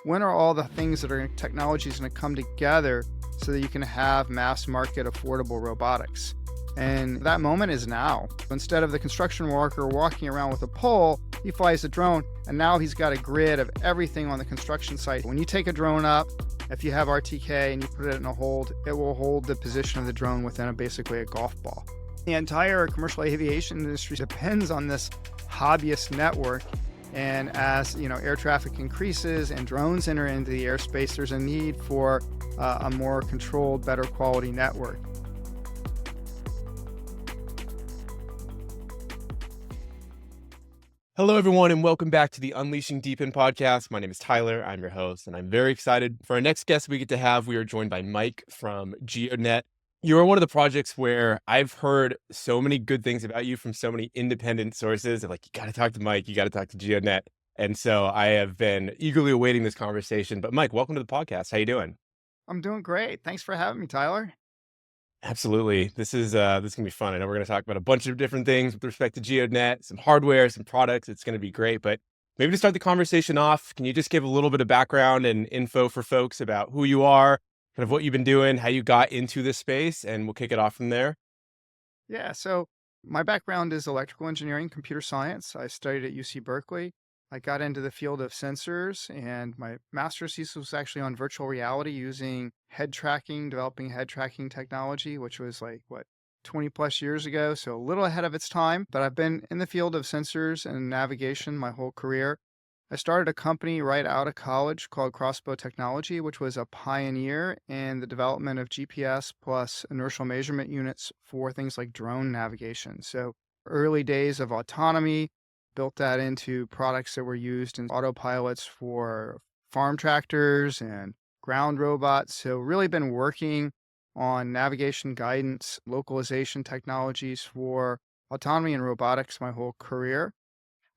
when are all the things that are technologies going to come together so that you can have mass market affordable robotics? And that moment is now. Instead of the construction worker walking around with a pole, he flies a drone, and now he's got a grid of everything on the construction site. When you take a drone up, if you have RTK and you put it in a hold, it will hold the position of the drone within basically a golf ball. The entire commercial aviation industry depends on this hobbyist network. And as air traffic increases and drones enter into the airspace, there's a need for a more controlled, better quality network. Hello, everyone, and welcome back to the Unleashing DePIN Podcast. My name is Tyler. I'm your host, and I'm very excited for our next guest we get to have. We are joined by Mike from GEODNET. You are one of the projects where I've heard so many good things about you from so many independent sources. Like, you got to talk to Mike, you got to talk to GEODNET. And so I have been eagerly awaiting this conversation. But Mike, welcome to the podcast. How you doing? I'm doing great. Thanks for having me, Tyler. Absolutely. This is going to be fun. I know we're going to talk about a bunch of different things with respect to GEODNET, some hardware, some products. It's going to be great. But maybe to start the conversation off, can you just give a little bit of background and info for folks about who you are, kind of what you've been doing, how you got into this space, and we'll kick it off from there. Yeah, so my background is electrical engineering, computer science. I studied at UC Berkeley. I got into the field of sensors, and my master's thesis was actually on virtual reality using head tracking, developing head tracking technology, which was 20 plus years ago. So a little ahead of its time, but I've been in the field of sensors and navigation my whole career. I started a company right out of college called Crossbow Technology, which was a pioneer in the development of GPS plus inertial measurement units for things like drone navigation. So early days of autonomy, built that into products that were used in autopilots for farm tractors and ground robots. So really been working on navigation guidance, localization technologies for autonomy and robotics my whole career.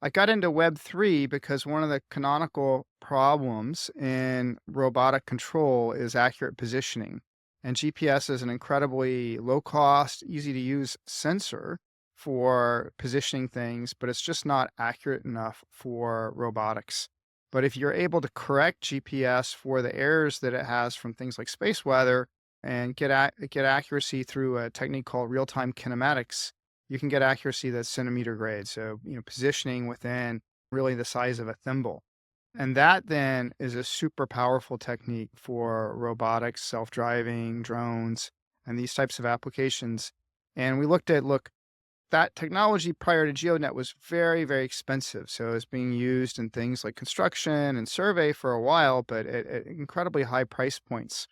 I got into Web3 because one of the canonical problems in robotic control is accurate positioning. And GPS is an incredibly low cost, easy to use sensor for positioning things, but it's just not accurate enough for robotics. But if you're able to correct GPS for the errors that it has from things like space weather and get accuracy through a technique called real-time kinematics, you can get accuracy that's centimeter grade. So, positioning within really the size of a thimble. And that then is a super powerful technique for robotics, self-driving, drones, and these types of applications. And we looked at, that technology prior to GeoDNet was very, very expensive. So it was being used in things like construction and survey for a while, but at incredibly high price points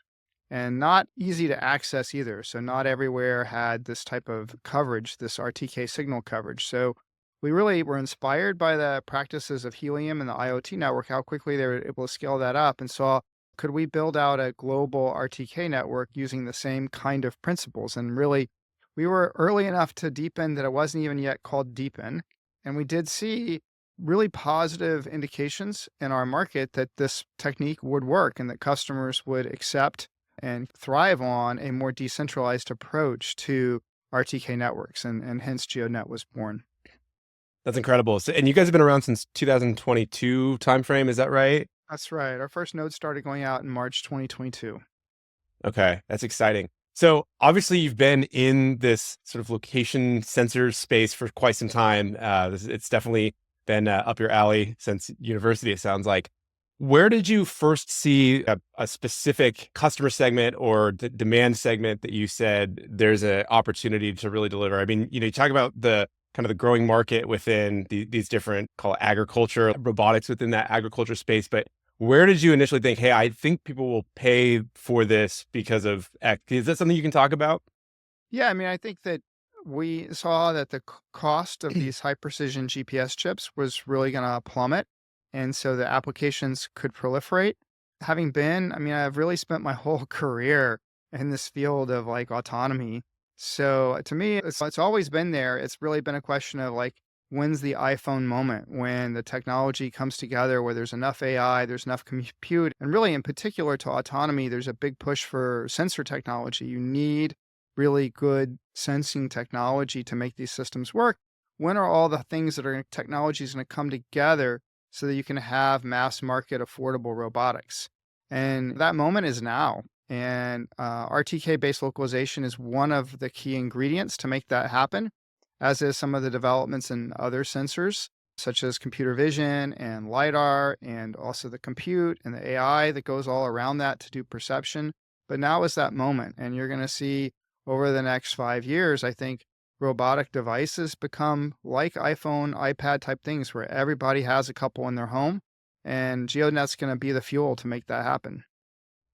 and not easy to access either. So not everywhere had this type of coverage, this RTK signal coverage. So we really were inspired by the practices of Helium and the IoT network, how quickly they were able to scale that up, and saw, could we build out a global RTK network using the same kind of principles? And really, we were early enough to DePIN that it wasn't even yet called DePIN. And we did see really positive indications in our market that this technique would work and that customers would accept and thrive on a more decentralized approach to RTK networks. And hence GeoDNet was born. That's incredible. So, and you guys have been around since 2022 timeframe, is that right? That's right. Our first node started going out in March 2022. Okay, that's exciting. So obviously you've been in this sort of location sensor space for quite some time. It's definitely been up your alley since university, it sounds like. Where did you first see a specific customer segment or demand segment that you said there's an opportunity to really deliver? I mean, you talk about the kind of the growing market within these different, call it agriculture, robotics within that agriculture space, but where did you initially think, hey, I think people will pay for this because of X? Is that something you can talk about? Yeah, I mean, I think that we saw that the cost of these high precision GPS chips was really going to plummet. And so the applications could proliferate. I've really spent my whole career in this field of autonomy. So to me, it's always been there. It's really been a question of when's the iPhone moment when the technology comes together, where there's enough AI, there's enough compute, and really in particular to autonomy, there's a big push for sensor technology. You need really good sensing technology to make these systems work. When are all the things that are technologies going to come together so that you can have mass market affordable robotics. And that moment is now. And RTK based localization is one of the key ingredients to make that happen, as is some of the developments in other sensors, such as computer vision and LiDAR, and also the compute and the AI that goes all around that to do perception. But now is that moment. And you're going to see over the next 5 years, I think robotic devices become like iPhone, iPad type things where everybody has a couple in their home. And GeoDNet's going to be the fuel to make that happen.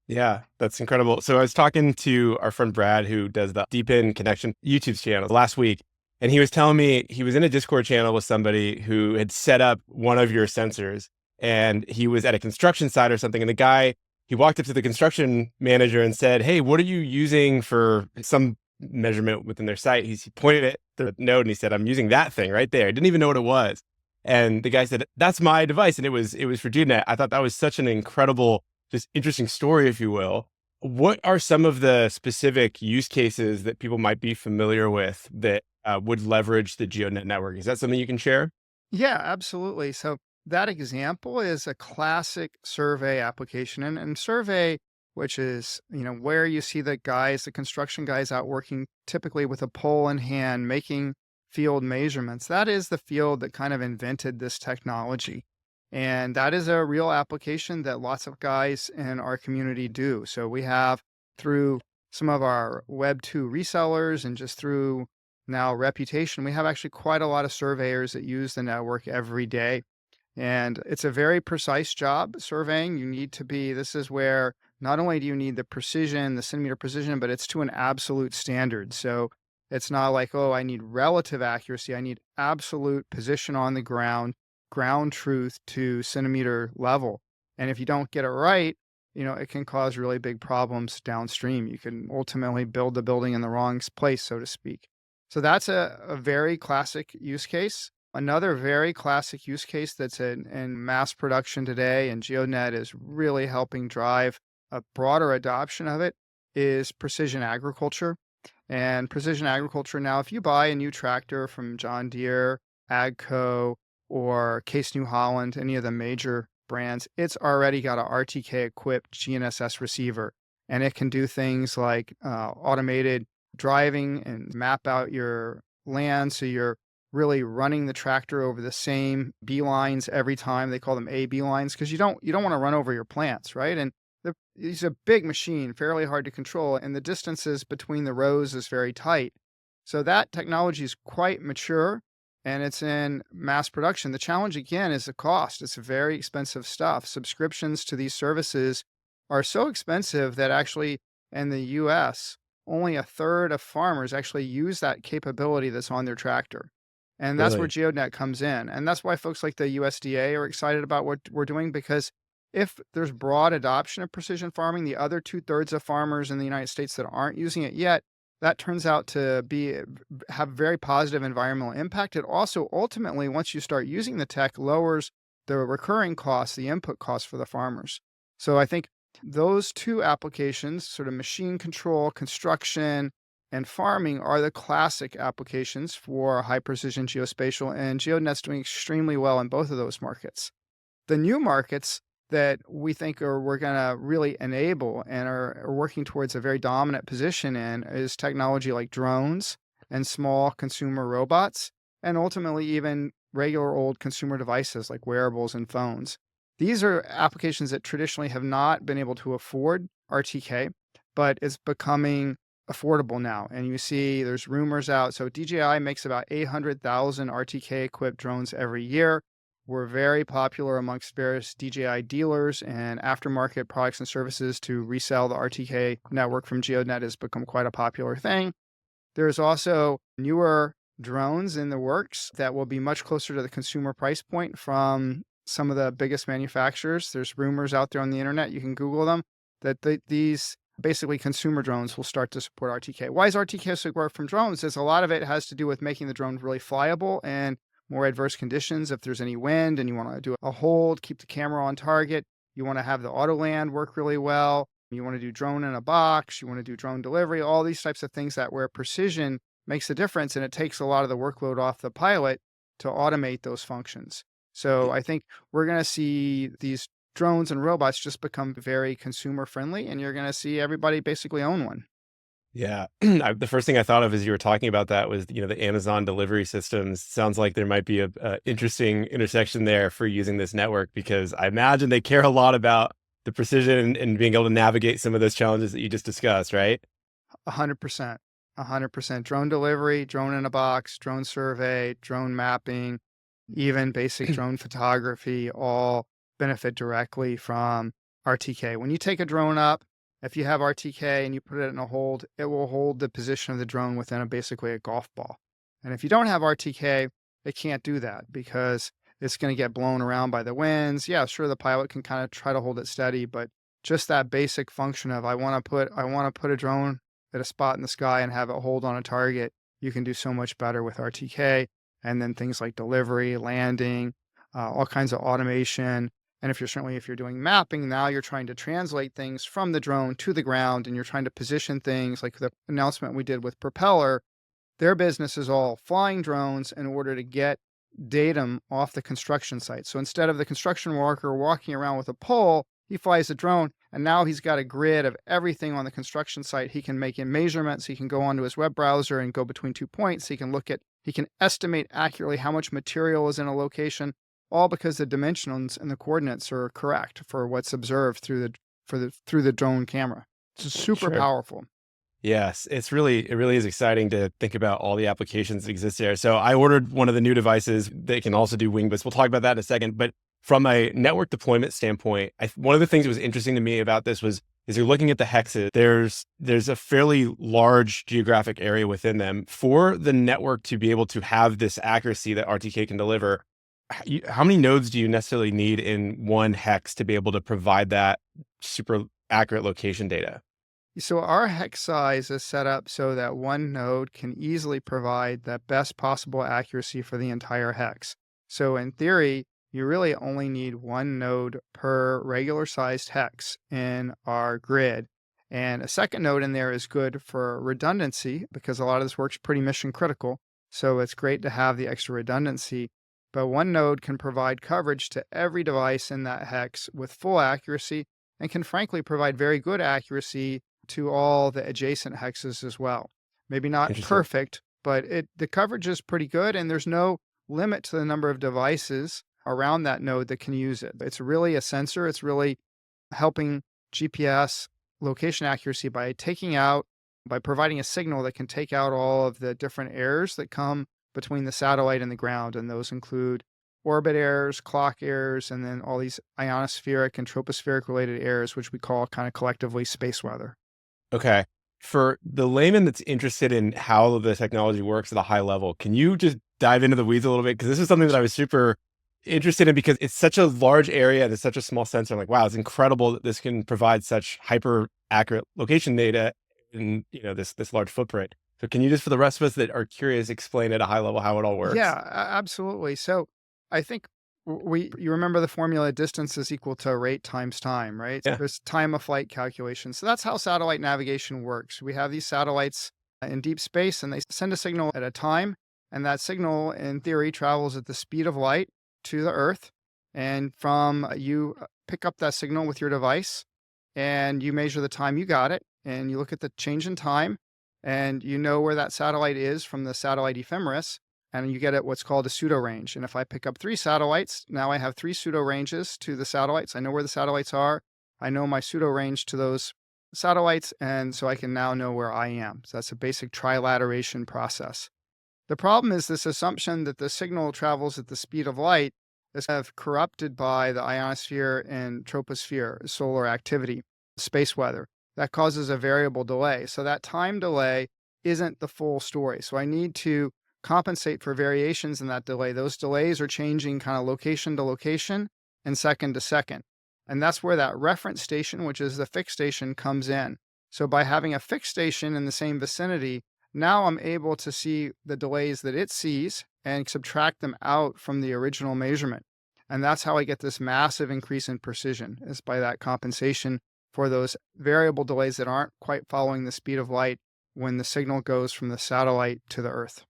Yeah, that's incredible. So I was talking to our friend Brad, who does the DePIN Connection YouTube channel last week, and he was telling me he was in a Discord channel with somebody who had set up one of your sensors, and he was at a construction site or something. And the guy, he walked up to the construction manager and said, "Hey, what are you using for some measurement within their site?" He pointed at the node and he said, "I'm using that thing right there." I didn't even know what it was. And the guy said, "That's my device." And it was for GeoDNet. I thought that was such an incredible, just interesting story, if you will. What are some of the specific use cases that people might be familiar with that would leverage the GeoDNet network? Is that something you can share? Yeah, absolutely. So that example is a classic survey application. And survey, which is, where you see the guys, the construction guys out working typically with a pole in hand, making field measurements. That is the field that kind of invented this technology. And that is a real application that lots of guys in our community do. So we have through some of our Web 2 resellers and just through now reputation, we have actually quite a lot of surveyors that use the network every day. And it's a very precise job surveying. This is where not only do you need the precision, the centimeter precision, but it's to an absolute standard. So it's not like, oh, I need relative accuracy. I need absolute position on the ground truth to centimeter level. And if you don't get it right, it can cause really big problems downstream. You can ultimately build the building in the wrong place, so to speak. So that's a very classic use case. Another very classic use case that's in mass production today, and GeoDNet is really helping drive a broader adoption of it, is precision agriculture. And precision agriculture now, if you buy a new tractor from John Deere, AGCO, or Case New Holland, any of the major brands, it's already got a RTK equipped GNSS receiver. And it can do things like automated driving and map out your land. So you're really running the tractor over the same B lines every time. They call them A B lines because you don't want to run over your plants, right? And it's a big machine, fairly hard to control, and the distances between the rows is very tight. So that technology is quite mature and it's in mass production. The challenge again is the cost. It's very expensive stuff. Subscriptions to these services are so expensive that actually in the US, only a third of farmers actually use that capability that's on their tractor. And that's where Really? GeoDNet comes in. And that's why folks like the USDA are excited about what we're doing, because if there's broad adoption of precision farming, the other 2/3 of farmers in the United States that aren't using it yet, that turns out to have very positive environmental impact. It also ultimately, once you start using the tech, lowers the recurring costs, the input costs for the farmers. So I think those two applications, sort of machine control, construction, and farming, are the classic applications for high precision geospatial, and GeoDNet's doing extremely well in both of those markets. The new markets that we think we're going to really enable and are working towards a very dominant position in is technology like drones and small consumer robots, and ultimately even regular old consumer devices like wearables and phones. These are applications that traditionally have not been able to afford RTK, but it's becoming affordable now. And you see there's rumors out. So DJI makes about 800,000 RTK equipped drones every year. We're very popular amongst various DJI dealers, and aftermarket products and services to resell the RTK network from GeoDNet has become quite a popular thing. There's also newer drones in the works that will be much closer to the consumer price point from some of the biggest manufacturers. There's rumors out there on the internet, you can Google them, that these basically consumer drones will start to support RTK. Why is RTK so great from drones? Is a lot of it has to do with making the drone really flyable and more adverse conditions. If there's any wind and you want to do a hold, keep the camera on target, you want to have the auto land work really well, you want to do drone in a box, you want to do drone delivery, all these types of things that where precision makes a difference, and it takes a lot of the workload off the pilot to automate those functions. So I think we're going to see these drones and robots just become very consumer friendly, and you're going to see everybody basically own one. Yeah. The first thing I thought of as you were talking about that was, the Amazon delivery systems. Sounds like there might be a interesting intersection there for using this network, because I imagine they care a lot about the precision and being able to navigate some of those challenges that you just discussed, right? 100%. 100%. Drone delivery, drone in a box, drone survey, drone mapping, even basic drone photography all benefit directly from RTK. When you take a drone up, if you have RTK and you put it in a hold, it will hold the position of the drone within basically a golf ball. And if you don't have RTK, it can't do that because it's going to get blown around by the winds. Yeah, sure, the pilot can kind of try to hold it steady, but just that basic function of I want to put a drone at a spot in the sky and have it hold on a target, you can do so much better with RTK. And then things like delivery, landing, all kinds of automation. And if you're doing mapping, now you're trying to translate things from the drone to the ground, and you're trying to position things like the announcement we did with Propeller. Their business is all flying drones in order to get datum off the construction site. So instead of the construction worker walking around with a pole, he flies a drone, and now he's got a grid of everything on the construction site. He can make in measurements. He can go onto his web browser and go between 2 points. He can estimate accurately how much material is in a location, all because the dimensions and the coordinates are correct for what's observed through the drone camera. It's super Sure. powerful. Yes, it really is exciting to think about all the applications that exist there. So I ordered one of the new devices that can also do Wingbits. We'll talk about that in a second. But from a network deployment standpoint, one of the things that was interesting to me about this was, is you're looking at the hexes. There's a fairly large geographic area within them for the network to be able to have this accuracy that RTK can deliver. How many nodes do you necessarily need in one hex to be able to provide that super accurate location data? So our hex size is set up so that one node can easily provide the best possible accuracy for the entire hex. So in theory, you really only need one node per regular sized hex in our grid. And a second node in there is good for redundancy because a lot of this work's pretty mission critical. So it's great to have the extra redundancy. But one node can provide coverage to every device in that hex with full accuracy and can frankly provide very good accuracy to all the adjacent hexes as well. Maybe not Interesting. perfect, but the coverage is pretty good, and there's no limit to the number of devices around that node that can use it. It's really a sensor. It's really helping GPS location accuracy by providing a signal that can take out all of the different errors that come between the satellite and the ground. And those include orbit errors, clock errors, and then all these ionospheric and tropospheric related errors, which we call kind of collectively space weather. Okay. For the layman that's interested in how the technology works at a high level, can you just dive into the weeds a little bit? Because this is something that I was super interested in, because it's such a large area and it's such a small sensor. I'm like, wow, it's incredible that this can provide such hyper accurate location data in this large footprint. So can you just, for the rest of us that are curious, explain at a high level how it all Yeah, works? absolutely. So I think you remember the formula distance is equal to rate times time, right? Yeah. There's time of flight calculation. So that's how satellite navigation works. We have these satellites in deep space and they send a signal at a time. And that signal, in theory, travels at the speed of light to the Earth. And from you pick up that signal with your device and you measure the time you got it and you look at the change in time and you know where that satellite is from the satellite ephemeris and you get at what's called a pseudo range. And if I pick up 3 satellites, now I have 3 pseudo ranges to the satellites. I know where the satellites are. I know my pseudo range to those satellites, and so I can now know where I am. So that's a basic trilateration process. The problem is this assumption that the signal travels at the speed of light is kind of corrupted by the ionosphere and troposphere, solar activity, space weather. That causes a variable delay. So that time delay isn't the full story. So I need to compensate for variations in that delay. Those delays are changing kind of location to location and second to second. And that's where that reference station, which is the fixed station, comes in. So by having a fixed station in the same vicinity, now I'm able to see the delays that it sees and subtract them out from the original measurement. And that's how I get this massive increase in precision, is by that compensation for those variable delays that aren't quite following the speed of light when the signal goes from the satellite to the Earth.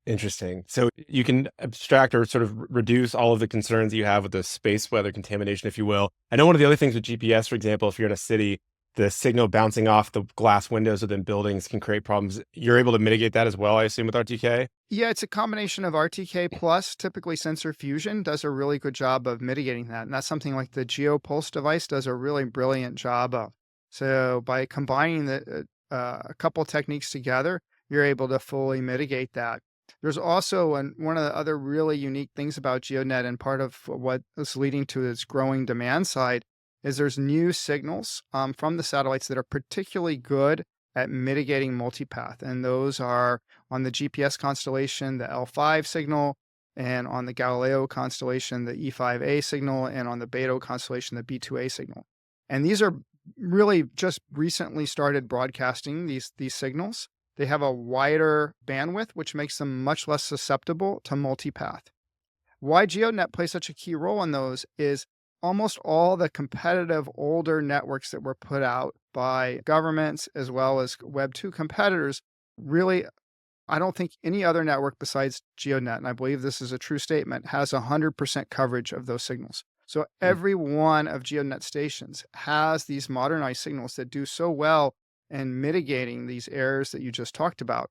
Interesting. So you can abstract or sort of reduce all of the concerns that you have with the space weather contamination, if you will. I know one of the other things with GPS, for example, if you're in a city, the signal bouncing off the glass windows within buildings can create problems. You're able to mitigate that as well, I assume, with RTK? Yeah, it's a combination of RTK plus typically sensor fusion does a really good job of mitigating that. And that's something like the GeoPulse device does a really brilliant job of. So by combining a couple techniques together, you're able to fully mitigate that. There's also one of the other really unique things about GeoDNet, and part of what is leading to its growing demand side is there's new signals from the satellites that are particularly good at mitigating multipath. And those are on the GPS constellation, the L5 signal, and on the Galileo constellation, the E5A signal, and on the Beidou constellation, the B2A signal. And these are really just recently started broadcasting these signals. They have a wider bandwidth, which makes them much less susceptible to multipath. Why GeoDNet plays such a key role in those is almost all the competitive older networks that were put out by governments as well as Web 2 competitors really, I don't think any other network besides GeoDNet, and I believe this is a true statement, has 100% coverage of those signals. So Mm. every one of GeoDNet stations has these modernized signals that do so well in mitigating these errors that you just talked about.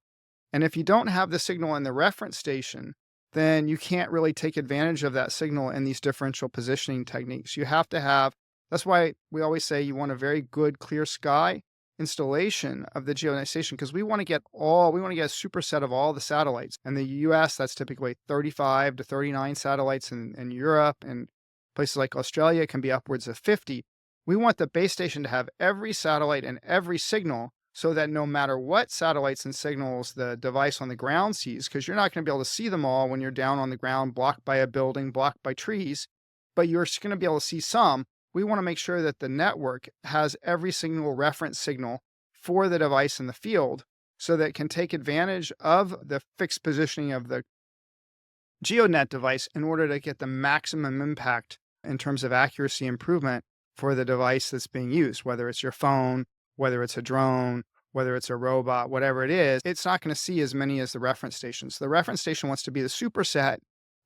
And if you don't have the signal in the reference station, then you can't really take advantage of that signal in these differential positioning techniques. You have to have, that's why we always say you want a very good clear sky installation of the GeoNet station, because we want to get a superset of all the satellites. In the US, that's typically 35 to 39 satellites. In Europe and places like Australia, it can be upwards of 50. We want the base station to have every satellite and every signal so that no matter what satellites and signals the device on the ground sees, because you're not going to be able to see them all when you're down on the ground, blocked by a building, blocked by trees, but you're going to be able to see some. We want to make sure that the network has every single reference signal for the device in the field so that it can take advantage of the fixed positioning of the GeoNet device in order to get the maximum impact in terms of accuracy improvement for the device that's being used, whether it's your phone, whether it's a drone, whether it's a robot, whatever it is. It's not going to see as many as the reference stations. The reference station wants to be the superset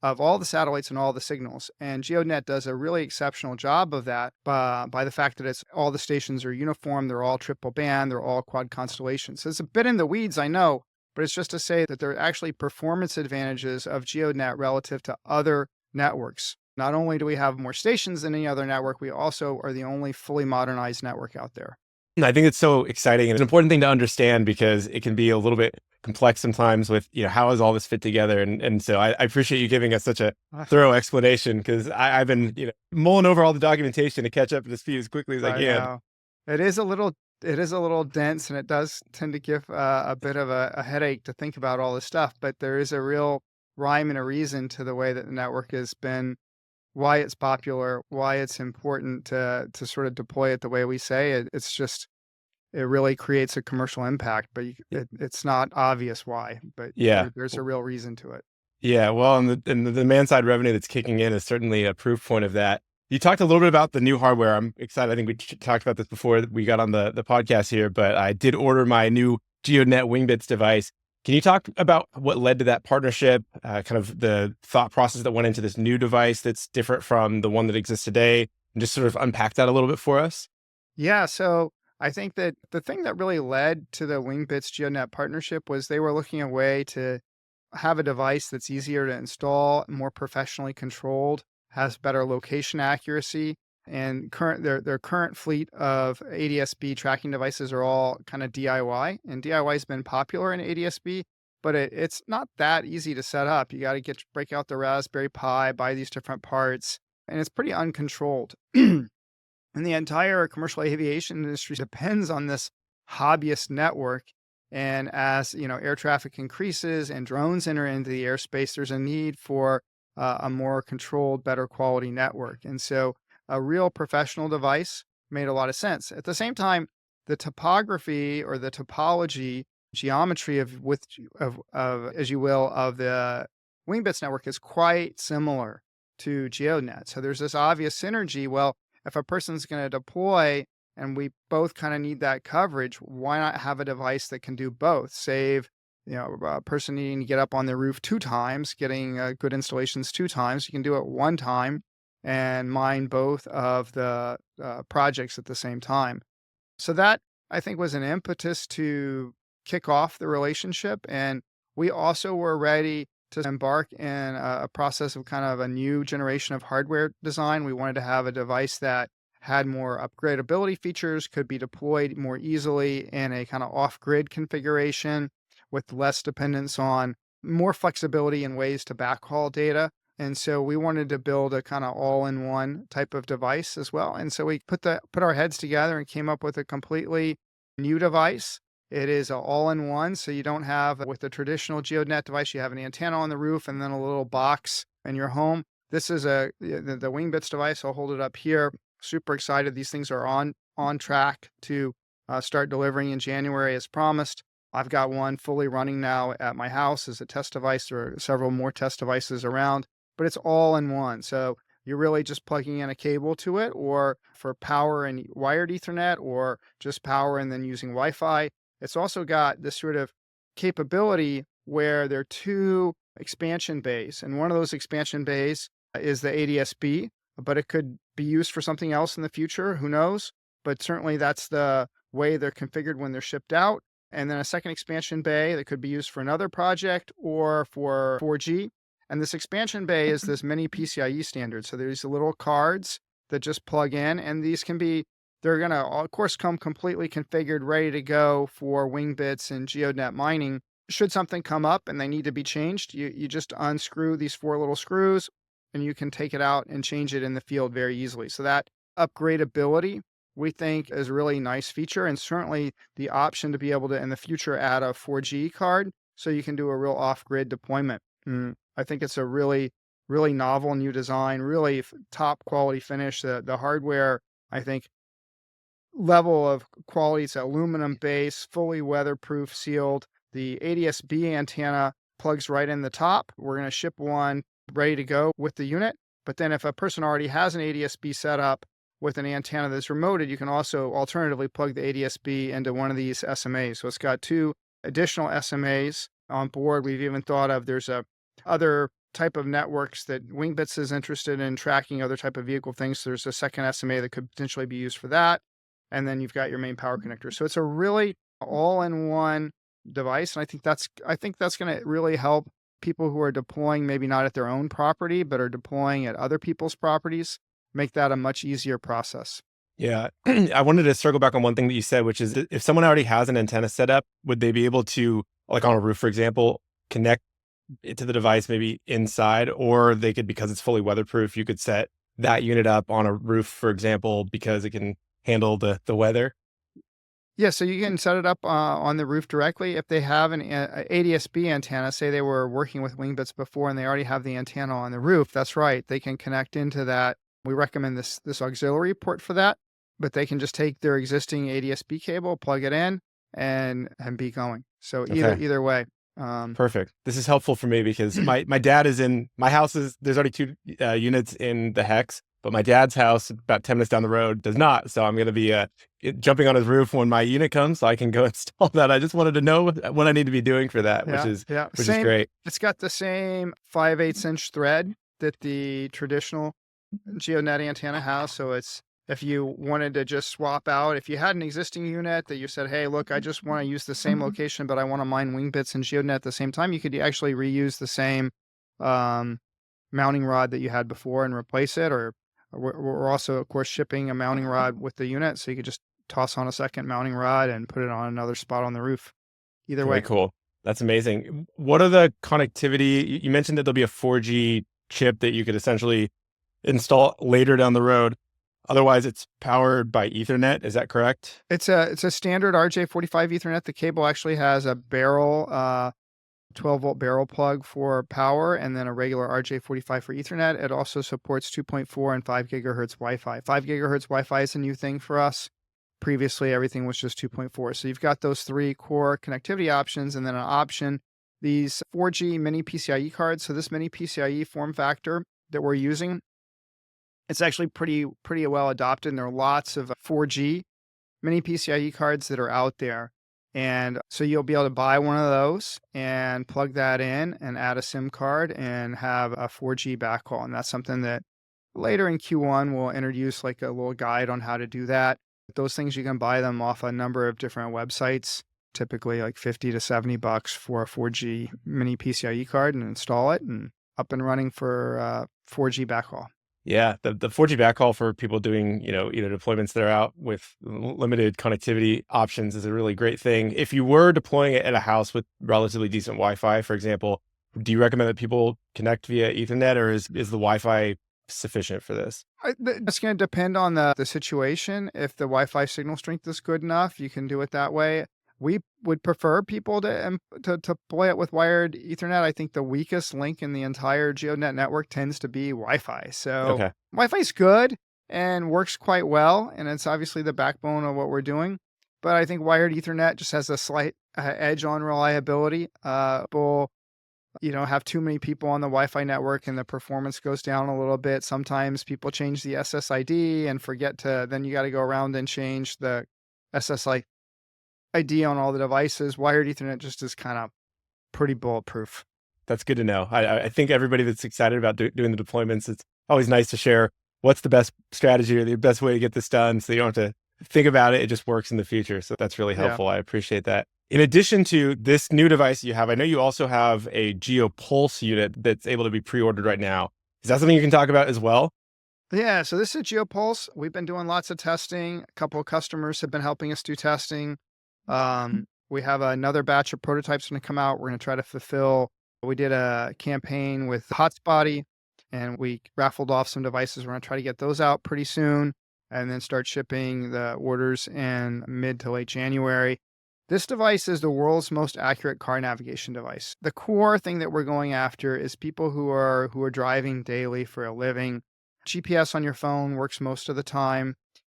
of all the satellites and all the signals. And GeoDNet does a really exceptional job of that by the fact that all the stations are uniform, they're all triple band, they're all quad constellations. So it's a bit in the weeds, I know, but it's just to say that there are actually performance advantages of GeoDNet relative to other networks. Not only do we have more stations than any other network, we also are the only fully modernized network out there. I think it's so exciting, and it's an important thing to understand because it can be a little bit complex sometimes with, how does all this fit together? And so I appreciate you giving us such a thorough explanation, because I've been, mulling over all the documentation to catch up to speed as quickly as I I can. know. It is a little dense, and it does tend to give a bit of a headache to think about all this stuff, but there is a real rhyme and a reason to the way that the network has been, why it's popular, why it's important to sort of deploy it the way we say it. It's just, it really creates a commercial impact, but it's not obvious why, but Yeah. there's a real reason to it. Yeah, well, and the demand side revenue that's kicking in is certainly a proof point of that. You talked a little bit about the new hardware. I'm excited. I think we talked about this before we got on the podcast here, but I did order my new GeoDNet Wingbits device. Can you talk about what led to that partnership, kind of the thought process that went into this new device that's different from the one that exists today, and just sort of unpack that a little bit for us? Yeah, so I think that the thing that really led to the Wingbits GeoNet partnership was they were looking a way to have a device that's easier to install, more professionally controlled, has better location accuracy, and their current fleet of ADS-B tracking devices are all kind of DIY, and DIY has been popular in ADS-B, but it's not that easy to set up. You got to break out the Raspberry Pi, buy these different parts, and it's pretty uncontrolled. And the entire commercial aviation industry depends on this hobbyist network. And as air traffic increases and drones enter into the airspace, there's a need for a more controlled, better quality network. And so a real professional device made a lot of sense. At the same time, the topography or the topology, geometry of as you will, of the Wingbits network is quite similar to GeoDNet. So there's this obvious synergy. Well, if a person's going to deploy and we both kind of need that coverage, why not have a device that can do both? Save a person needing to get up on their roof 2 times, getting good installations 2 times. You can do it 1 time and mine both of the projects at the same time. So that, I think, was an impetus to kick off the relationship. And we also were ready to embark in a process of kind of a new generation of hardware design. We wanted to have a device that had more upgradability features, could be deployed more easily in a kind of off-grid configuration with less dependence on more flexibility in ways to backhaul data. And so we wanted to build a kind of all-in-one type of device as well. And so we put our heads together and came up with a completely new device. It is a all-in-one, so you don't have, with the traditional GeoDNet device, you have an antenna on the roof and then a little box in your home. This is the Wingbits device. I'll hold it up here. Super excited. These things are on track to start delivering in January as promised. I've got one fully running now at my house as a test device. There are several more test devices around, but it's all in one. So you're really just plugging in a cable to it, or for power and wired Ethernet, or just power and then using Wi-Fi. It's also got this sort of capability where there are 2 expansion bays, and one of those expansion bays is the ADS-B, but it could be used for something else in the future. Who knows? But certainly that's the way they're configured when they're shipped out. And then a second expansion bay that could be used for another project or for 4G. And this expansion bay is this mini PCIe standard. So there's little cards that just plug in, and they're going to, of course, come completely configured, ready to go for Wingbits and GeoDNet mining. Should something come up and they need to be changed, you just unscrew these 4 little screws and you can take it out and change it in the field very easily. So that upgradability, we think, is a really nice feature, and certainly the option to be able to, in the future, add a 4G card so you can do a real off-grid deployment. I think it's a really, really novel new design, really top quality finish. The hardware, I think, level of quality, it's aluminum base, fully weatherproof, sealed. The ADS-B antenna plugs right in the top. We're going to ship one ready to go with the unit. But then if a person already has an ADS-B setup with an antenna that's remoted, you can also alternatively plug the ADS-B into one of these SMAs. So it's got 2 additional SMAs on board. We've even thought of, there's other type of networks that Wingbits is interested in tracking, other type of vehicle things. So there's a second SMA that could potentially be used for that. And then you've got your main power connector. So it's a really all-in-one device. And I think that's going to really help people who are deploying, maybe not at their own property, but are deploying at other people's properties, make that a much easier process. Yeah. I wanted to circle back on one thing that you said, which is if someone already has an antenna set up, would they be able to, like on a roof, for example, connect it to the device maybe inside, or they could, because it's fully weatherproof, you could set that unit up on a roof, for example, because it can handle the weather? Yeah, so you can set it up on the roof directly. If they have an ADS-B antenna, say they were working with Wingbits before and they already have the antenna on the roof, that's right. They can connect into that. We recommend this auxiliary port for that, but they can just take their existing ADS-B cable, plug it in, and be going. So Okay. either way. Perfect. This is helpful for me because my dad is in my house. There's already 2 units in the hex, but my dad's house, about 10 minutes down the road, does not. So I'm going to be jumping on his roof when my unit comes, so I can go install that. I just wanted to know what I need to be doing for that, which is great. It's got the same 5/8" thread that the traditional GeoNet antenna has. So if you wanted to just swap out, if you had an existing unit that you said, hey, look, I just want to use the same location, but I want to mine Wingbits and GeoDNet at the same time, you could actually reuse the same mounting rod that you had before and replace it. Or we're also, of course, shipping a mounting rod with the unit, so you could just toss on a second mounting rod and put it on another spot on the roof. Either Very way. cool. That's amazing. What are the connectivity? You mentioned that there'll be a 4G chip that you could essentially install later down the road. Otherwise, it's powered by Ethernet. Is that correct? It's a standard RJ45 Ethernet. The cable actually has a barrel, 12-volt barrel plug for power, and then a regular RJ45 for Ethernet. It also supports 2.4 and 5 gigahertz Wi-Fi. 5 gigahertz Wi-Fi is a new thing for us. Previously, everything was just 2.4. So you've got those 3 core connectivity options, and then an option, these 4G mini PCIe cards. So this mini PCIe form factor that we're using, it's actually pretty well adopted, and there are lots of 4G mini PCIe cards that are out there. And so you'll be able to buy one of those and plug that in and add a SIM card and have a 4G backhaul. And that's something that later in Q1 we'll introduce like a little guide on how to do that. Those things you can buy them off a number of different websites, typically like 50 to 70 bucks for a 4G mini PCIe card, and install it and up and running for 4G backhaul. Yeah, the 4G backhaul for people doing, either deployments that are out with limited connectivity options is a really great thing. If you were deploying it at a house with relatively decent Wi-Fi, for example, do you recommend that people connect via Ethernet, or is the Wi-Fi sufficient for this? It's going to depend on the situation. If the Wi-Fi signal strength is good enough, you can do it that way. We would prefer people to deploy it with wired Ethernet. I think the weakest link in the entire GeoDNet network tends to be Wi-Fi. So Okay. Wi-Fi is good and works quite well, and it's obviously the backbone of what we're doing. But I think wired Ethernet just has a slight edge on reliability. People, have too many people on the Wi-Fi network and the performance goes down a little bit. Sometimes people change the SSID and forget to, then you got to go around and change the SSID on all the devices. Wired Ethernet just is kind of pretty bulletproof. That's good to know. I think everybody that's excited about doing the deployments, it's always nice to share what's the best strategy or the best way to get this done, so you don't have to think about it. It just works in the future. So that's really Yeah. helpful. I appreciate that. In addition to this new device you have, I know you also have a GeoPulse unit that's able to be pre-ordered right now. Is that something you can talk about as well? Yeah. So this is GeoPulse. We've been doing lots of testing. A couple of customers have been helping us do testing. We have another batch of prototypes going to come out. We're going to try to fulfill. We did a campaign with Hotspotty and we raffled off some devices. We're going to try to get those out pretty soon and then start shipping the orders in mid to late January. This device is the world's most accurate car navigation device. The core thing that we're going after is people who are driving daily for a living. GPS on your phone works most of the time,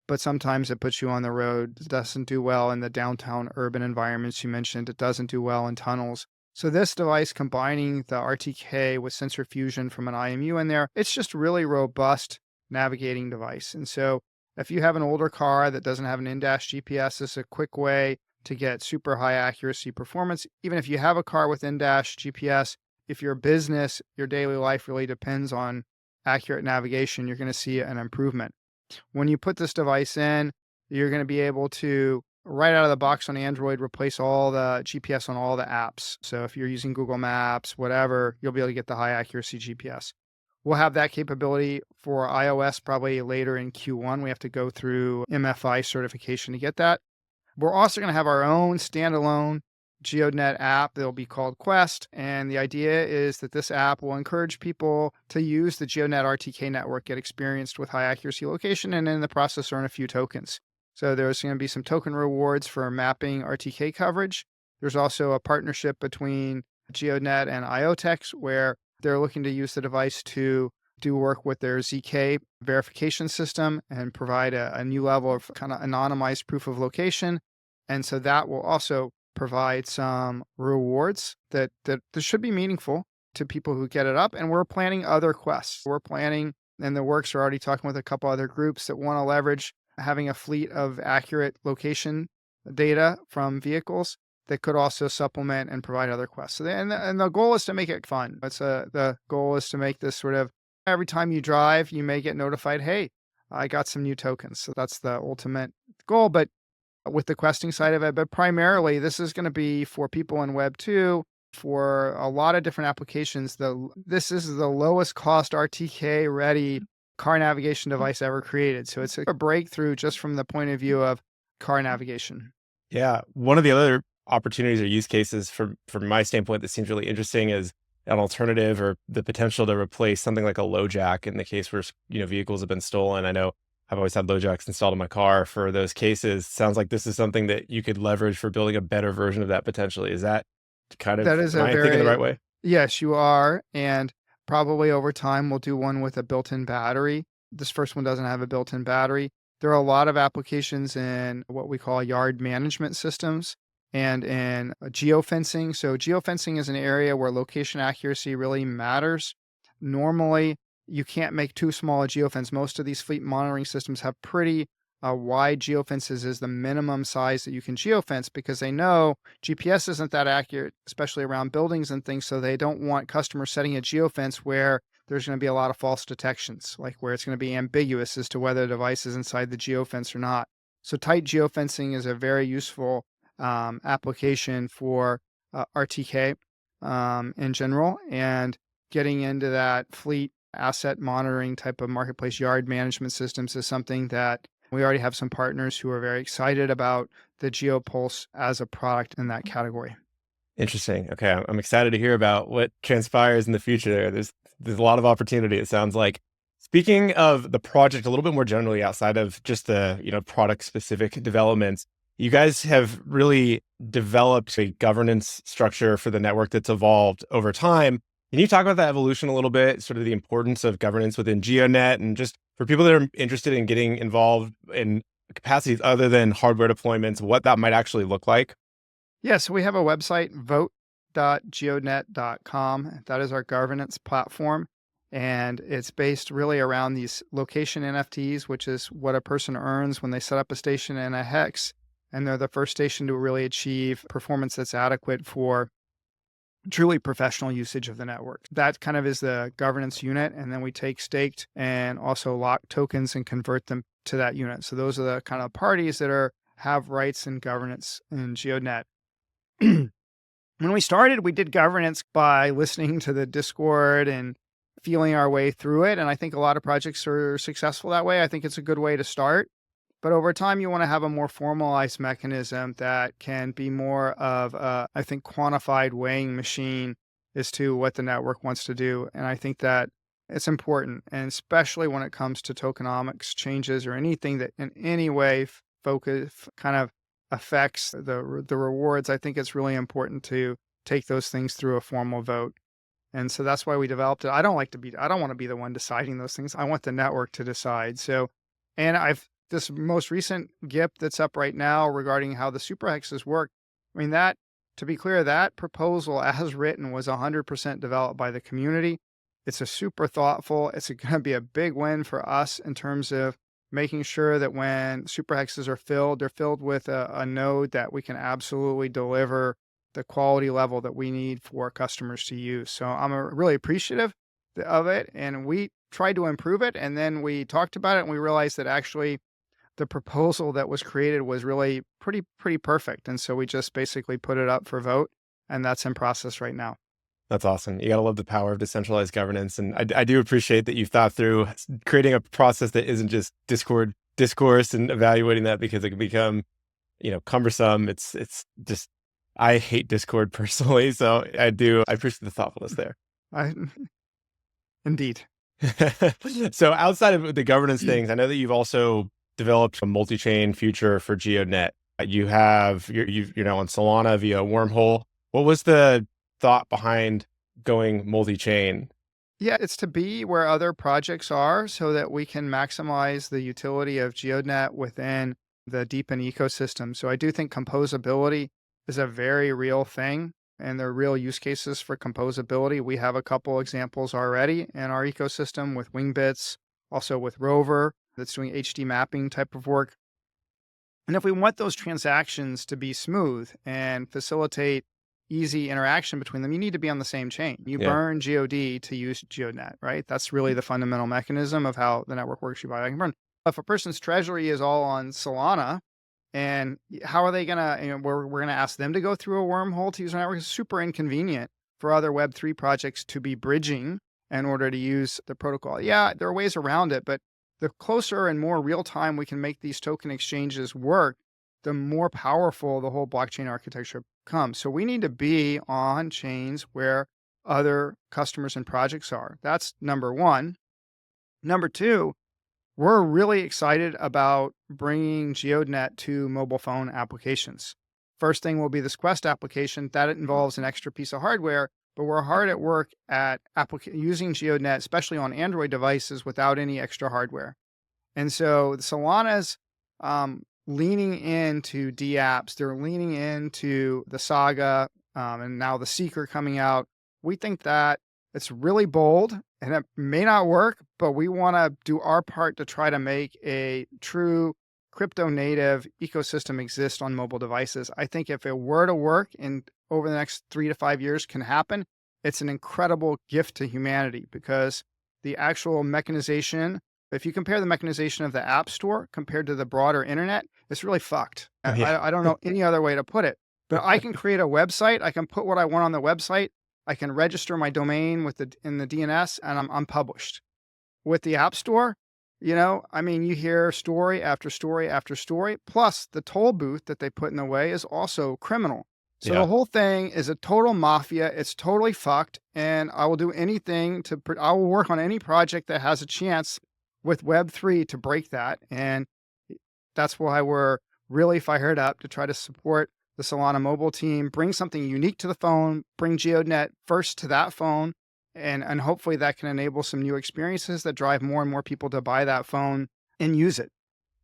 but sometimes it puts you on the road. It doesn't do well in the downtown urban environments you mentioned. It doesn't do well in tunnels. So this device, combining the RTK with sensor fusion from an IMU in there, it's just really robust navigating device. And so if you have an older car that doesn't have an in-dash GPS, this is a quick way to get super high accuracy performance. Even if you have a car with in-dash GPS, if your business, your daily life really depends on accurate navigation, you're going to see an improvement. When you put this device in, you're going to be able to, right out of the box on Android, replace all the GPS on all the apps. So if you're using Google Maps, whatever, you'll be able to get the high accuracy GPS. We'll have that capability for iOS probably later in Q1. We have to go through MFI certification to get that. We're also going to have our own standalone GeoDNet app that'll be called Quest. And the idea is that this app will encourage people to use the GeoDNet RTK network, get experienced with high accuracy location, and in the process earn a few tokens. So there's going to be some token rewards for mapping RTK coverage. There's also a partnership between GeoDNet and IoTeX where they're looking to use the device to do work with their ZK verification system and provide a new level of kind of anonymized proof of location. And so that will also provide some rewards that should be meaningful to people who get it up. And we're planning other quests. We're planning, and the works are already talking with a couple other groups that want to leverage having a fleet of accurate location data from vehicles that could also supplement and provide other quests. So and the goal is to make it fun. The goal is to make this sort of, every time you drive, you may get notified, hey, I got some new tokens. So that's the ultimate goal. But with the questing side of it, but primarily this is going to be for people in Web 2 for a lot of different applications. This is the lowest cost RTK ready car navigation device ever created. So it's a breakthrough just from the point of view of car navigation. Yeah. One of the other opportunities or use cases from my standpoint that seems really interesting is an alternative or the potential to replace something like a low jack in the case where, vehicles have been stolen. I know I've always had low jacks installed in my car for those cases. Sounds like this is something that you could leverage for building a better version of that potentially. Is that kind of, That is am I thinking the right way? yes, you are. And probably over time, we'll do one with a built-in battery. This first one doesn't have a built-in battery. There are a lot of applications in what we call yard management systems and in geofencing. So geofencing is an area where location accuracy really matters. Normally, you can't make too small a geofence. Most of these fleet monitoring systems have pretty why geofences is the minimum size that you can geofence, because they know GPS isn't that accurate, especially around buildings and things. So they don't want customers setting a geofence where there's going to be a lot of false detections, like where it's going to be ambiguous as to whether the device is inside the geofence or not. So tight geofencing is a very useful application for RTK in general, and getting into that fleet asset monitoring type of marketplace yard management systems is something that we already have some partners who are very excited about the GeoPulse as a product in that category. Interesting. Okay, I'm excited to hear about what transpires in the future there. There's a lot of opportunity, it sounds like. Speaking of the project a little bit more generally outside of just the, product specific developments, you guys have really developed a governance structure for the network that's evolved over time. Can you talk about that evolution a little bit, sort of the importance of governance within GeoDNet, and just for people that are interested in getting involved in capacities other than hardware deployments, what that might actually look like? Yeah, so we have a website, vote.geodnet.com. That is our governance platform. And it's based really around these location NFTs, which is what a person earns when they set up a station in a hex. And they're the first station to really achieve performance that's adequate for truly professional usage of the network. That kind of is the governance unit. And then we take staked and also locked tokens and convert them to that unit. So those are the kind of parties that have rights and governance in GeoDNet. When we started, we did governance by listening to the Discord and feeling our way through it. And I think a lot of projects are successful that way. I think it's a good way to start. But over time, you want to have a more formalized mechanism that can be more of a, I think, quantified weighing machine as to what the network wants to do. And I think that it's important, and especially when it comes to tokenomics changes or anything that in any way focus kind of affects the rewards. I think it's really important to take those things through a formal vote. And so that's why we developed it. I don't want to be the one deciding those things. I want the network to decide. So, and this most recent GIP that's up right now regarding how the super hexes work. I mean, to be clear, that proposal as written was 100% developed by the community. It's a super thoughtful, it's going to be a big win for us in terms of making sure that when super hexes are filled, they're filled with a node that we can absolutely deliver the quality level that we need for customers to use. So I'm really appreciative of it. And we tried to improve it. And then we talked about it and we realized that actually the proposal that was created was really pretty perfect. And so we just basically put it up for vote, and that's in process right now. That's awesome. You got to love the power of decentralized governance. And I do appreciate that you've thought through creating a process that isn't just Discord discourse and evaluating that, because it can become, cumbersome. It's just, I hate Discord personally. So I appreciate the thoughtfulness there. Indeed. So outside of the governance things, I know that you've also developed a multi-chain future for GeoDNet. You're now on Solana via Wormhole. What was the thought behind going multi-chain? Yeah, it's to be where other projects are so that we can maximize the utility of GeoDNet within the DePIN ecosystem. So I do think composability is a very real thing, and there are real use cases for composability. We have a couple examples already in our ecosystem with Wingbits, also with Rover, that's doing HD mapping type of work. And if we want those transactions to be smooth and facilitate easy interaction between them, you need to be on the same chain. You burn GOD to use GeoDNet, right? That's really the fundamental mechanism of how the network works. You buy, I can burn. If a person's treasury is all on Solana, and how are they going to, we're going to ask them to go through a wormhole to use our network. It's super inconvenient for other Web3 projects to be bridging in order to use the protocol. Yeah, there are ways around it, but the closer and more real time we can make these token exchanges work, the more powerful the whole blockchain architecture becomes. So we need to be on chains where other customers and projects are. That's number one. Number two, we're really excited about bringing GeoDNet to mobile phone applications. First thing will be this Quest application. That involves an extra piece of hardware, but we're hard at work at using GeoDNet, especially on Android devices, without any extra hardware. And so the Solana's leaning into dApps. They're leaning into the Saga and now the Seeker coming out. We think that it's really bold and it may not work, but we want to do our part to try to make a true crypto native ecosystem exists on mobile devices. I think if it were to work and over the next 3 to 5 years can happen, it's an incredible gift to humanity because the actual mechanization, if you compare the mechanization of the App Store compared to the broader internet, it's really fucked. Oh, yeah. I don't know any other way to put it. But I can create a website. I can put what I want on the website. I can register my domain in the DNS, and I'm published. With the App Store, I mean, you hear story after story after story. Plus, the toll booth that they put in the way is also criminal. So the Yeah. whole thing is a total mafia. It's totally fucked. And I will do anything I will work on any project that has a chance with Web3 to break that. And that's why we're really fired up to try to support the Solana mobile team, bring something unique to the phone, bring GeoDNet first to that phone. And hopefully that can enable some new experiences that drive more and more people to buy that phone and use it.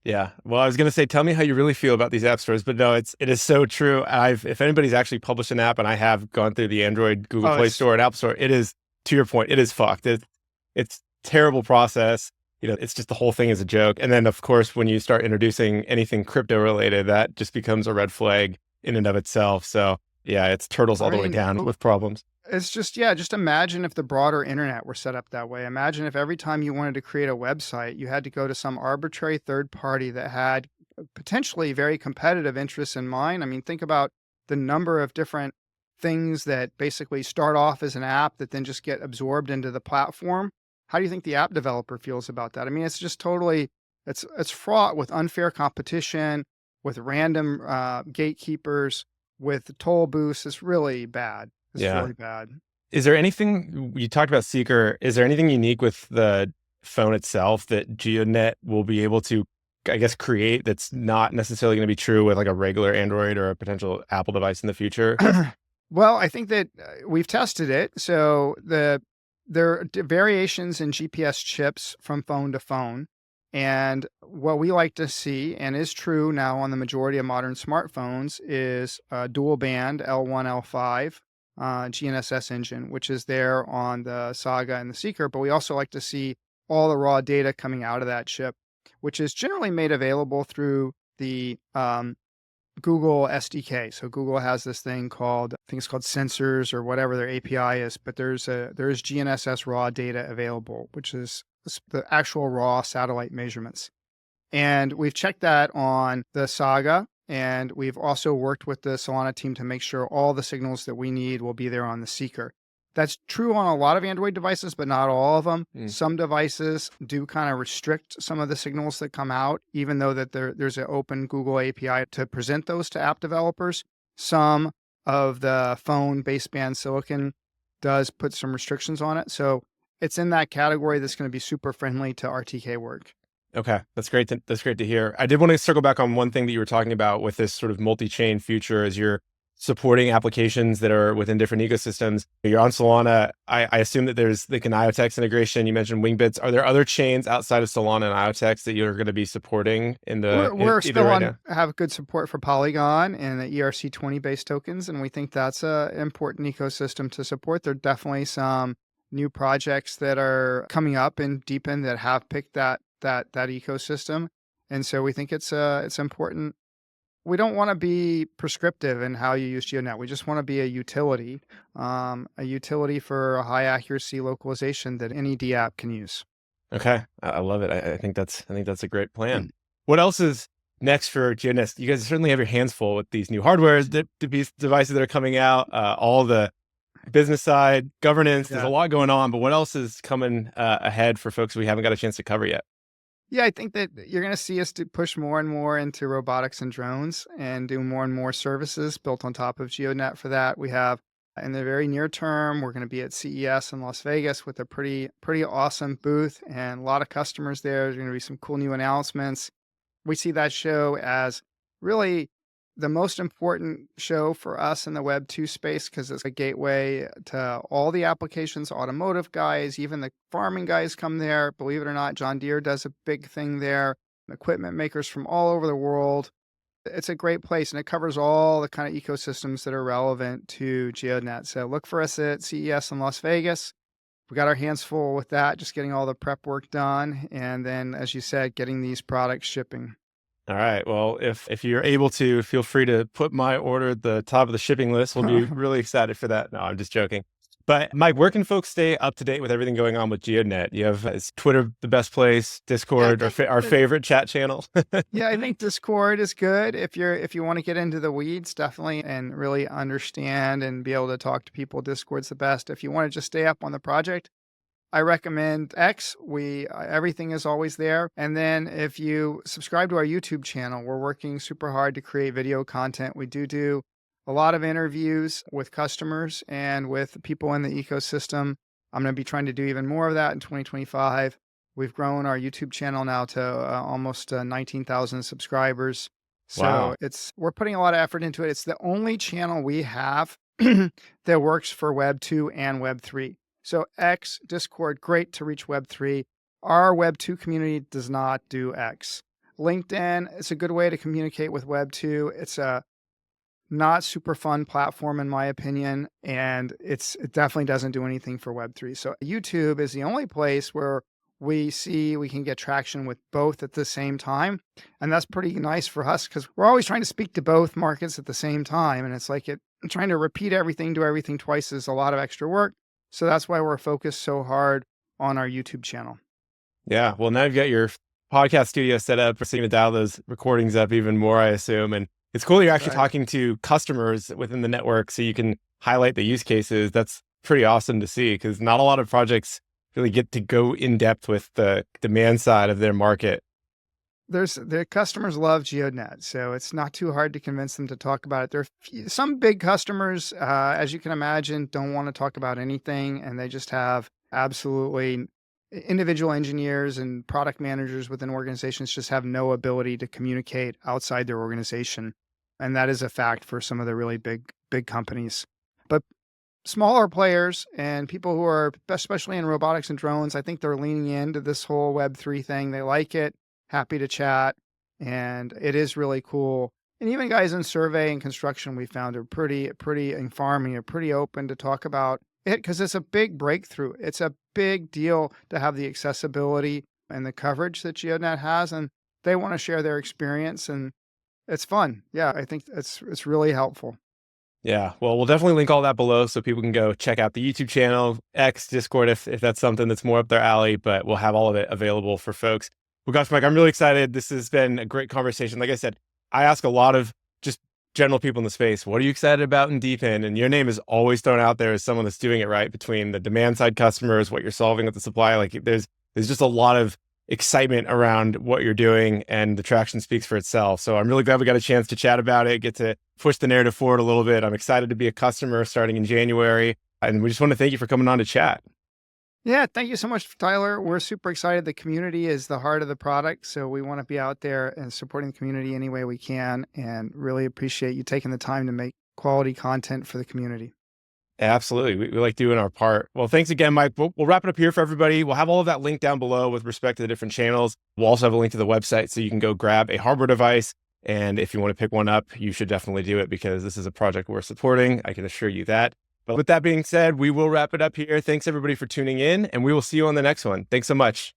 Yeah. Well, I was going to say, tell me how you really feel about these app stores, but no, it is so true. If anybody's actually published an app, and I have gone through the Android, Google Oh, Play Store and App Store, it is, to your point, it is fucked. It's terrible process. It's just the whole thing is a joke. And then of course, when you start introducing anything crypto related, that just becomes a red flag in and of itself. So yeah, it's turtles all the way down with problems. It's just imagine if the broader internet were set up that way. Imagine if every time you wanted to create a website, you had to go to some arbitrary third party that had potentially very competitive interests in mind. I mean, think about the number of different things that basically start off as an app that then just get absorbed into the platform. How do you think the app developer feels about that? I mean, it's just totally, it's fraught with unfair competition, with random gatekeepers, with toll booths. It's really bad. It's Yeah. really bad. Is there anything, you talked about Seeker, is there anything unique with the phone itself that GeoDNet will be able to, I guess, create that's not necessarily going to be true with like a regular Android or a potential Apple device in the future? Well, I think that we've tested it. So there are variations in GPS chips from phone to phone. And what we like to see, and is true now on the majority of modern smartphones, is a dual band L1, L5 GNSS engine, which is there on the Saga and the Seeker. But we also like to see all the raw data coming out of that chip, which is generally made available through the Google SDK. So Google has this thing called, I think it's called Sensors or whatever their API is, but there's GNSS raw data available, which is the actual raw satellite measurements. And we've checked that on the Saga, and we've also worked with the Solana team to make sure all the signals that we need will be there on the Seeker. That's true on a lot of Android devices, but not all of them. Some devices do kind of restrict some of the signals that come out, even though that there's an open Google API to present those to app developers. Some of the phone baseband silicon does put some restrictions on it. So it's in that category that's going to be super friendly to RTK work. Okay, that's great. That's great to hear. I did want to circle back on one thing that you were talking about with this sort of multi-chain future as you're supporting applications that are within different ecosystems. You're on Solana. I assume that there's like an IoTeX integration. You mentioned Wingbits. Are there other chains outside of Solana and IoTeX that you're going to be supporting in the We're still right now? have good support for Polygon and the ERC20 based tokens, and we think that's an important ecosystem to support. There are definitely some new projects that are coming up in DePIN that have picked that ecosystem, and so we think it's important. We don't want to be prescriptive in how you use GeoDNet. We just want to be a utility for a high accuracy localization that any D app can use. Okay, I love it. I think that's a great plan. What else is next for GeoDNet? You guys certainly have your hands full with these new hardware devices that are coming out, all the business side, governance. Yeah. There's a lot going on, but what else is coming ahead for folks we haven't got a chance to cover yet? Yeah, I think that you're going to see us push more and more into robotics and drones and do more and more services built on top of GeoDNet for that. We have in the very near term, we're going to be at CES in Las Vegas with a pretty awesome booth and a lot of customers there. There's going to be some cool new announcements. We see that show as really the most important show for us in the Web 2 space because it's a gateway to all the applications, automotive guys, even the farming guys come there. Believe it or not, John Deere does a big thing there. Equipment makers from all over the world. It's a great place, and it covers all the kind of ecosystems that are relevant to GeoDNet. So look for us at CES in Las Vegas. We got our hands full with that, just getting all the prep work done. And then, as you said, getting these products shipping. All right. Well, if you're able to, feel free to put my order at the top of the shipping list. We'll be really excited for that. No, I'm just joking. But Mike, where can folks stay up to date with everything going on with GeoDNet? You have is Twitter the best place, Yeah, I Discord, think our favorite chat channel. yeah, I think Discord is good if you want to get into the weeds, definitely, and really understand and be able to talk to people. Discord's the best. If you want to just stay up on the project, I recommend X. We everything is always there. And then if you subscribe to our YouTube channel, we're working super hard to create video content. We do a lot of interviews with customers and with people in the ecosystem. I'm going to be trying to do even more of that in 2025. We've grown our YouTube channel now to almost 19,000 subscribers. Wow. So we're putting a lot of effort into it. It's the only channel we have that works for Web 2 and Web 3. So X, Discord, great to reach Web 3. Our Web 2 community does not do X. LinkedIn is a good way to communicate with Web 2. It's a not super fun platform in my opinion, and it definitely doesn't do anything for Web 3. So YouTube is the only place where we see we can get traction with both at the same time. And that's pretty nice for us because we're always trying to speak to both markets at the same time. And it's like trying to repeat everything, do everything twice is a lot of extra work. So that's why we're focused so hard on our YouTube channel. Yeah. Well, now you've got your podcast studio set up. We're seeing to dial those recordings up even more, I assume. And it's cool you're actually Right. talking to customers within the network so you can highlight the use cases. That's pretty awesome to see because not a lot of projects really get to go in depth with the demand side of their market. Their customers love GeoDNet, so it's not too hard to convince them to talk about it. Some big customers, as you can imagine, don't want to talk about anything, and they just have absolutely individual engineers and product managers within organizations just have no ability to communicate outside their organization, and that is a fact for some of the really big companies. But smaller players and people who are, especially in robotics and drones, I think they're leaning into this whole Web3 thing. They like it, happy to chat, and it is really cool. And even guys in survey and construction, we found are pretty in farming, are pretty open to talk about it because it's a big breakthrough. It's a big deal to have the accessibility and the coverage that GeoDNet has, and they want to share their experience, and it's fun. Yeah, I think it's really helpful. Yeah. Well, we'll definitely link all that below so people can go check out the YouTube channel, X, Discord, if that's something that's more up their alley, but we'll have all of it available for folks. Well, gosh, Mike, I'm really excited. This has been a great conversation. Like I said, I ask a lot of just general people in the space, what are you excited about in DePIN? And your name is always thrown out there as someone that's doing it right between the demand side customers, what you're solving with the supply. Like there's just a lot of excitement around what you're doing and the traction speaks for itself. So I'm really glad we got a chance to chat about it, get to push the narrative forward a little bit. I'm excited to be a customer starting in January. And we just want to thank you for coming on to chat. Yeah, thank you so much, Tyler. We're super excited. The community is the heart of the product, so we want to be out there and supporting the community any way we can, and really appreciate you taking the time to make quality content for the community. Absolutely. We like doing our part. Well, thanks again, Mike. We'll wrap it up here for everybody. We'll have all of that link down below with respect to the different channels. We'll also have a link to the website so you can go grab a hardware device. And if you want to pick one up, you should definitely do it because this is a project we're supporting. I can assure you that. But with that being said, we will wrap it up here. Thanks everybody for tuning in and we will see you on the next one. Thanks so much.